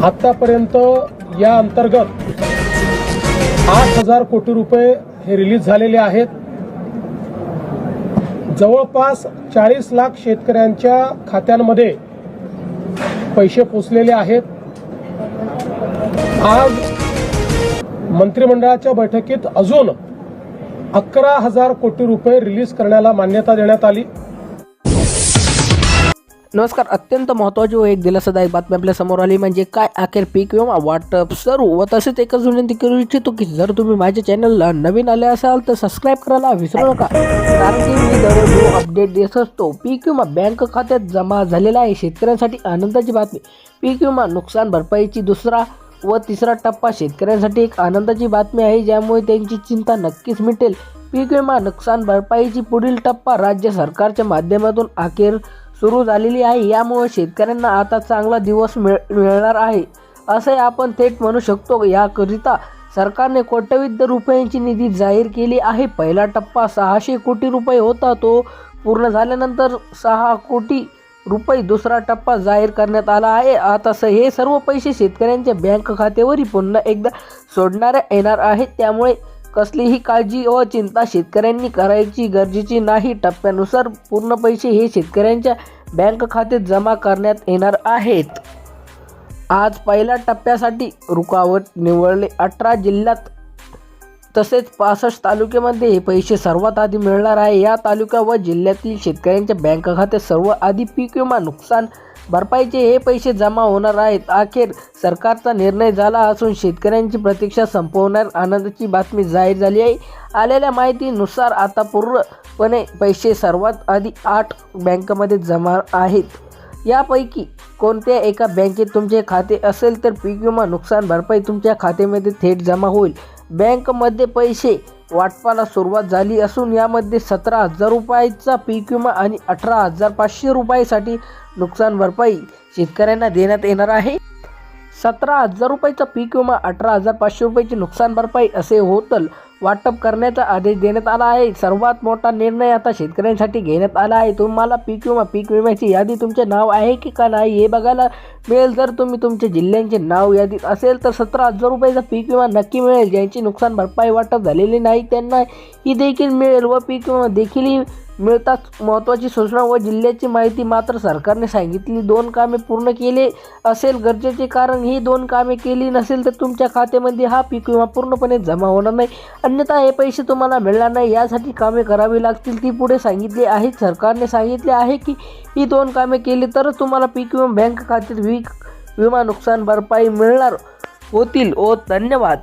आतापर्यंत या अंतर्गत 8,000 कोटी रुपये हे रिलीज झालेले आहेत। जवळपास 40 लाख शेतकऱ्यांच्या खात्यांमध्ये पैसे पोचलेले आहेत। आज मंत्रिमंडळाच्या बैठकीत अजून 11,000 कोटी रुपये रिलीज करण्याला मान्यता देण्यात आली। नमस्कार, अत्यंत महत्त्वाची व एक दिलासादायक बातमी आपल्या समोर आली, म्हणजे काय अखेर पीक विमा वाटप सुरू। व तसेच एकच विनंती करू इच्छितो की जर तुम्ही माझ्या चॅनलला नवीन आले असाल तर सबस्क्राईब करायला विसरू नका, कारण की मी दररोज अपडेट देत असतो। पीक विमा बँक खात्यात जमा झालेला आहे। शेतकऱ्यांसाठी आनंदाची बातमी, पीक विमा नुकसान भरपाईची दुसरा व तिसरा टप्पा शेतकऱ्यांसाठी एक आनंदाची बातमी आहे, ज्यामुळे त्यांची चिंता नक्कीच मिटेल। पीक विमा नुकसान भरपाईची पुढील टप्पा राज्य सरकारच्या माध्यमातून अखेर सुरू झालेली आहे। यामुळे शेतकऱ्यांना आता चांगला दिवस मिळणार आहे असे आपण थेट म्हणू शकतो। याकरिता सरकारने कोट्यवधी रुपयांची निधी जाहीर केली आहे। पहिला टप्पा 600 कोटी रुपये होता, तो पूर्ण झाल्यानंतर 6 कोटी रुपये दुसरा टप्पा जाहीर करण्यात आला आहे। आता हे सर्व पैसे शेतकऱ्यांच्या बँक खात्यावर पुन्हा एकदा सोडण्यात येणार आहेत, त्यामुळे कसलीही काळजी व चिंता शेतकऱ्यांनी करायची गरजेची नाही। टप्प्यानुसार पूर्ण पैसे हे शेतकऱ्यांच्या बँक खात्यात जमा करण्यात येणार आहेत। आज पहिल्या टप्प्यासाठी रुकावट निवडले 18 जिल्ह्यात तसेच 65 तालुक्यामध्ये हे पैसे सर्वात आधी मिळणार आहे। या तालुका व जिल्ह्यातील शेतकऱ्यांच्या बँक खात्यात सर्व आधी पीक विमा नुकसान भरपाईचे हे पैसे जमा होणार आहेत। अखेर सरकारचा निर्णय झाला असून शेतकऱ्यांची प्रतीक्षा संपवणार आनंदाची बातमी जाहीर झाली आहे। आलेल्या माहितीनुसार आता पूर्णपणे पैसे सर्वात आधी 8 बँकांमध्ये जमा आहेत। यापैकी कोणत्या एका बँकेत तुमचे खाते असेल तर पीक विमा नुकसान भरपाई तुमच्या खात्यामध्ये थेट जमा होईल। बँकमध्ये पैसे वाटपाला सुरुवात झाली असून यामध्ये 17,000 रुपयाचा पीक विमा आणि 18,500 रुपयासाठी नुकसान भरपाई शेतकऱ्यांना देण्यात येणार आहे। 17,000 रुपयाचा पीक विमा, 18,500 रुपयाची नुकसान भरपाई असे होतल वाटप करण्याचा आदेश देण्यात आला आहे। सर्वात मोठा निर्णय आता शेतकऱ्यांसाठी घेण्यात आला आहे। तुम्हाला पीक विम्याची यादी तुमचे नाव आहे की का नाही हे बघायला मिळेल। जर तुम्ही तुमच्या जिल्ह्यांचे नाव यादीत असेल तर 17,000 रुपयाचा पीक विमा नक्की मिळेल। ज्यांची नुकसान भरपाई वाटप झालेली नाही त्यांना ही देखील मिळेल व पीक विमा देखील मिळतात। महत्त्वाची सूचना व जिल्ह्याची माहिती मात्र सरकारने सांगितली, 2 कामे पूर्ण केले असेल गरजेचे, कारण ही 2 कामे केली नसेल तर तुमच्या खात्यामध्ये हा पीक विमा पूर्णपणे जमा होणार नाही, अन्यथा हे पैसे तुम्हाला मिळणार नाही। यासाठी कामे करावी लागतील ती पुढे सांगितले आहे। सरकारने सांगितले आहे की ही 2 कामे केली तरच तुम्हाला पीक विमा बँक खात्यात विमा नुकसान भरपाई मिळणार होतील। धन्यवाद।